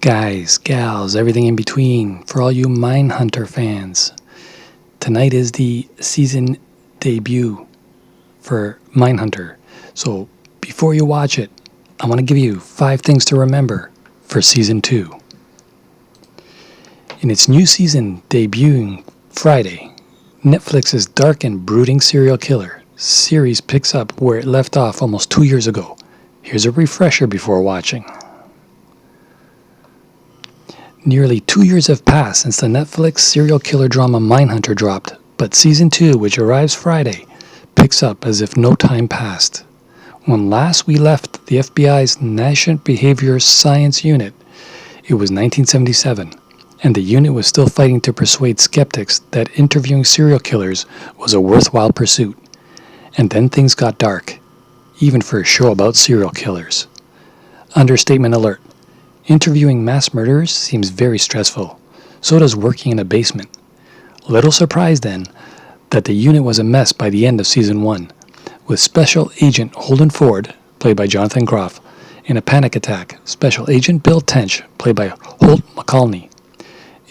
Guys, gals, everything in between, for all you Mindhunter fans. Tonight is the season debut for Mindhunter. So before you watch it, I want to give you 5 things to remember for season 2. In its new season debuting Friday, Netflix's dark and brooding serial killer series picks up where it left off almost 2 years ago. Here's a refresher before watching. Nearly 2 years have passed since the Netflix serial killer drama Mindhunter dropped, but Season 2, which arrives Friday, picks up as if no time passed. When last we left the FBI's National Behavior Science Unit, it was 1977, and the unit was still fighting to persuade skeptics that interviewing serial killers was a worthwhile pursuit. And then things got dark, even for a show about serial killers. Understatement alert. Interviewing mass murderers seems very stressful. So does working in a basement. Little surprise then that the unit was a mess by the end of Season 1, with Special Agent Holden Ford, played by Jonathan Groff, in a panic attack, Special Agent Bill Tench, played by Holt McCallney,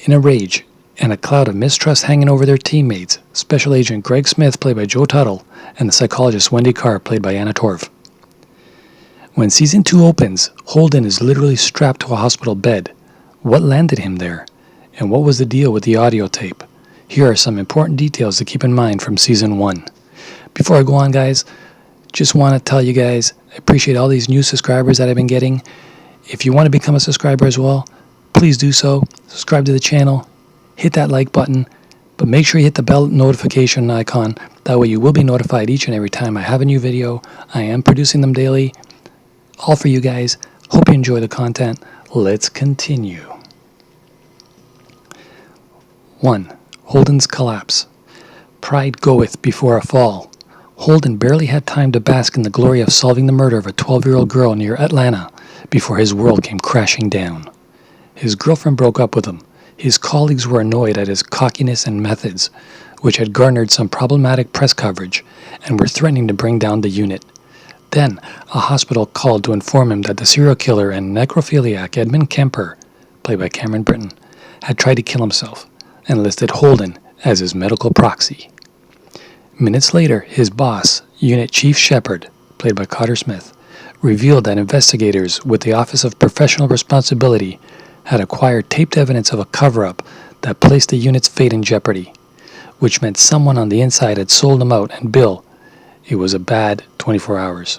in a rage and a cloud of mistrust hanging over their teammates, Special Agent Greg Smith, played by Joe Tuttle, and the psychologist Wendy Carr, played by Anna Torv. When Season 2 opens, Holden is literally strapped to a hospital bed. What landed him there? And what was the deal with the audio tape? Here are some important details to keep in mind from Season 1. Before I go on, guys, just want to tell you guys, I appreciate all these new subscribers that I've been getting. If you want to become a subscriber as well, please do so. Subscribe to the channel, hit that like button, but make sure you hit the bell notification icon. That way you will be notified each and every time I have a new video. I am producing them daily. All for you guys. Hope you enjoy the content. Let's continue. 1. Holden's collapse. Pride goeth before a fall. Holden barely had time to bask in the glory of solving the murder of a 12-year-old girl near Atlanta before his world came crashing down. His girlfriend broke up with him. His colleagues were annoyed at his cockiness and methods, which had garnered some problematic press coverage, and were threatening to bring down the unit. Then, a hospital called to inform him that the serial killer and necrophiliac Edmund Kemper, played by Cameron Britton, had tried to kill himself, and listed Holden as his medical proxy. Minutes later, his boss, Unit Chief Shepard, played by Cotter Smith, revealed that investigators with the Office of Professional Responsibility had acquired taped evidence of a cover-up that placed the unit's fate in jeopardy, which meant someone on the inside had sold him out, and Bill, it was a bad 24 hours.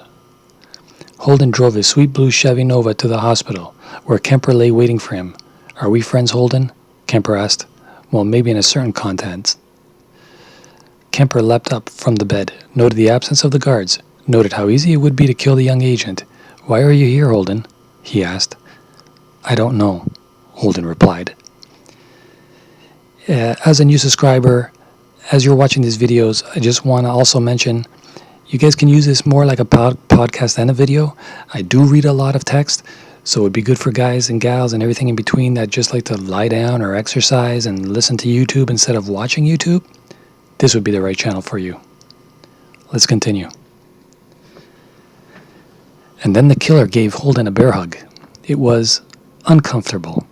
Holden drove his sweet blue Chevy Nova to the hospital, where Kemper lay waiting for him. "Are we friends, Holden?" Kemper asked. "Well, maybe in a certain context." Kemper leapt up from the bed, noted the absence of the guards, noted how easy it would be to kill the young agent. "Why are you here, Holden?" he asked. "I don't know," Holden replied. As a new subscriber, as you're watching these videos, I just want to also mention, you guys can use this more like a podcast than a video. I do read a lot of text, so it'd be good for guys and gals and everything in between that just like to lie down or exercise and listen to YouTube instead of watching YouTube. This would be the right channel for you. Let's continue. And then the killer gave Holden a bear hug. It was uncomfortable.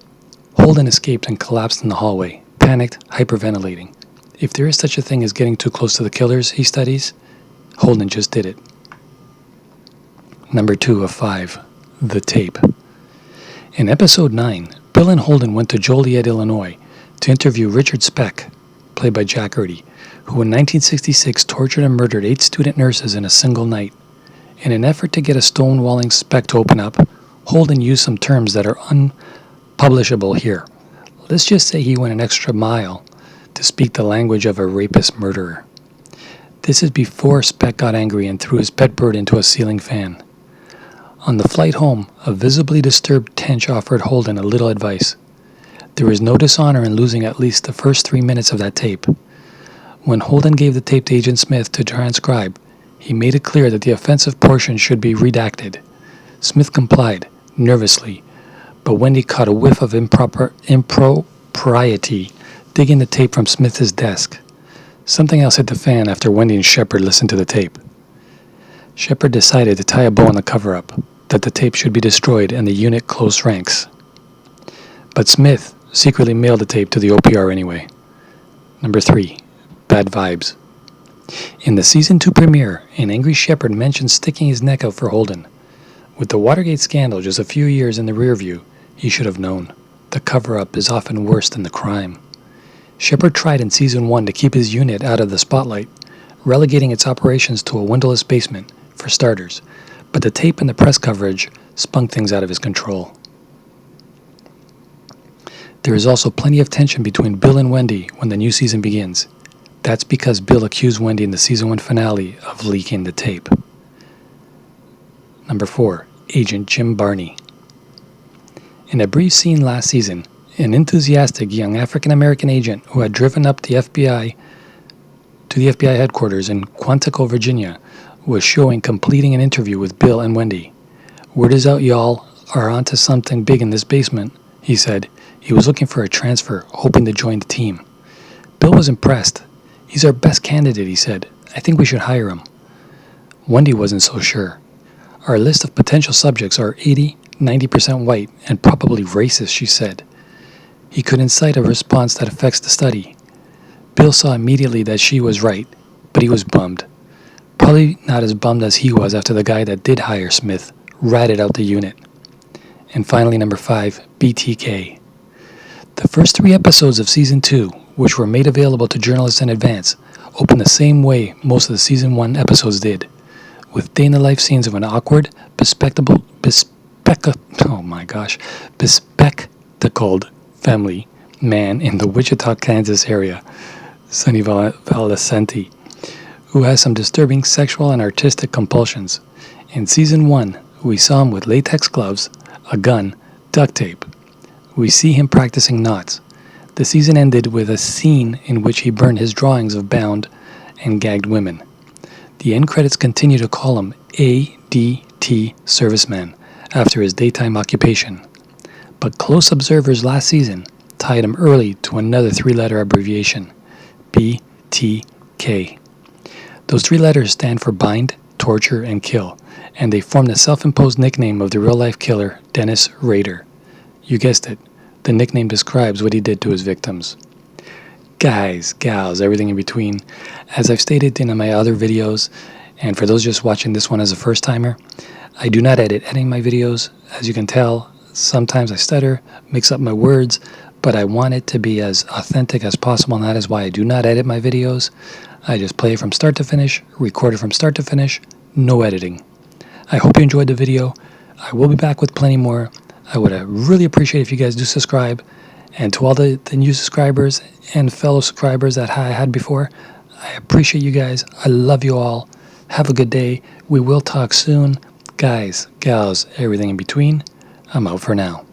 Holden escaped and collapsed in the hallway, panicked, hyperventilating. If there is such a thing as getting too close to the killers he studies, Holden just did it. Number 2 of 5. The tape. In Episode 9, Bill and Holden went to Joliet, Illinois, to interview Richard Speck, played by Jack Erdy, who in 1966 tortured and murdered 8 student nurses in a single night. In an effort to get a stonewalling Speck to open up, Holden used some terms that are unpublishable here. Let's just say he went an extra mile to speak the language of a rapist murderer. This is before Speck got angry and threw his pet bird into a ceiling fan. On the flight home, a visibly disturbed Tench offered Holden a little advice. There is no dishonor in losing at least the first 3 minutes of that tape. When Holden gave the tape to Agent Smith to transcribe, he made it clear that the offensive portion should be redacted. Smith complied, nervously, but Wendy caught a whiff of impropriety, digging the tape from Smith's desk. Something else hit the fan after Wendy and Shepard listened to the tape. Shepard decided to tie a bow on the cover-up, that the tape should be destroyed and the unit close ranks. but Smith secretly mailed the tape to the OPR anyway. Number 3. Bad vibes. In the Season 2 premiere, an angry shepherd mentioned sticking his neck out for Holden. With the Watergate scandal just a few years in the rearview, he should have known. The cover-up is often worse than the crime. Shepard tried in Season 1 to keep his unit out of the spotlight, relegating its operations to a windowless basement, for starters, but the tape and the press coverage spun things out of his control. There is also plenty of tension between Bill and Wendy when the new season begins. That's because Bill accused Wendy in the Season 1 finale of leaking the tape. Number 4. Agent Jim Barney. In a brief scene last season, an enthusiastic young African-American agent who had driven up to the FBI headquarters in Quantico, Virginia, was showing completing an interview with Bill and Wendy. "Word is out, y'all are onto something big in this basement," he said. He was looking for a transfer, hoping to join the team. Bill was impressed. "He's our best candidate," he said. "I think we should hire him." Wendy wasn't so sure. "Our list of potential subjects are 80-90% white and probably racist," she said. He could incite a response that affects the study. Bill saw immediately that she was right, but he was bummed. Probably not as bummed as he was after the guy that did hire Smith ratted out the unit. And finally, number 5, BTK. The first 3 episodes of Season 2, which were made available to journalists in advance, opened the same way most of the Season 1 episodes did, with day-in-the-life scenes of an awkward, bespectacled family man in the Wichita, Kansas area, Sonny Valicenti, who has some disturbing sexual and artistic compulsions. In Season 1, we saw him with latex gloves, a gun, duct tape. We see him practicing knots. The season ended with a scene in which he burned his drawings of bound and gagged women. The end credits continue to call him ADT Serviceman after his daytime occupation. But close observers last season tied him early to another 3-letter abbreviation, BTK. Those 3 letters stand for bind, torture, and kill, and they form the self-imposed nickname of the real-life killer, Dennis Rader. You guessed it, the nickname describes what he did to his victims. Guys, gals, everything in between, as I've stated in my other videos, and for those just watching this one as a first-timer, I do not edit my videos. As you can tell, sometimes I stutter, mix up my words, but I want it to be as authentic as possible, and that is why I do not edit my videos. I just play it from start to finish, record it from start to finish, no editing. I hope you enjoyed the video. I will be back with plenty more. I would really appreciate if you guys do subscribe. And to all the new subscribers and fellow subscribers that I had before, I appreciate you guys. I love you all. Have a good day. We will talk soon. Guys, gals, everything in between. I'm out for now.